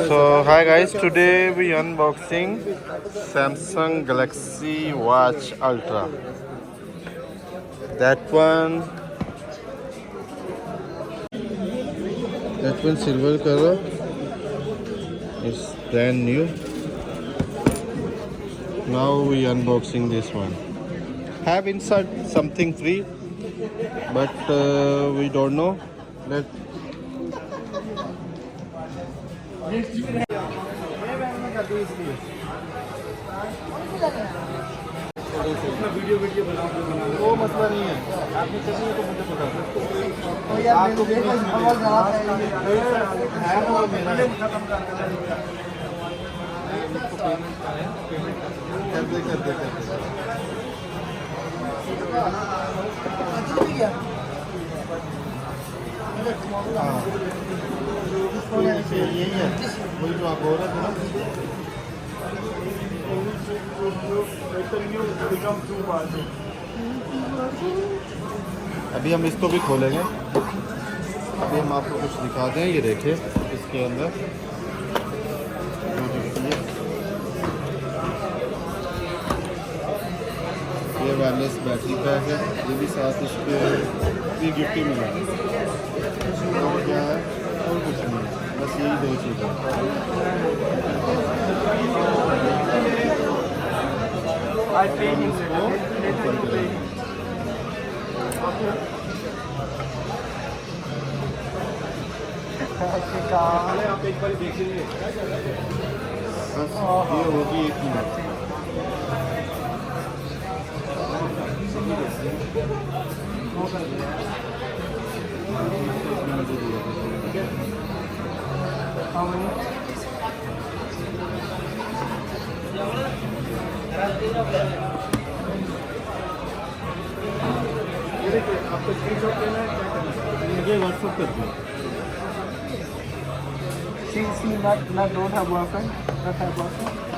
So hi guys, today we unboxing Samsung Galaxy Watch Ultra. That one, silver color is brand new. Now we unboxing this one. Have inside something free, but we don't know. Let video बना वो मसला नहीं है। आपने करनी है तो मुझे बता दो। आपको भी है वो मेरा कर दे यही है वही जो आप बोल रहे थे ना। अभी हम इसको भी खोलेंगे। अभी हम आपको कुछ दिखा दें। ये देखिए इसके अंदर ये वायरलेस बैटरी पैक है। ये भी साथ इसके गिफ्ट ही मिला है। और क्या है और कुछ नहीं है, बस यही दो चीज़ें। आप एक बार देख लीजिए। बस ये होगी एक मिनट। आपको स्क्रीनशॉट लेना है, क्या करना है मुझे व्हाट्सएप कर दो। She not don't have boyfriend, not have boyfriend.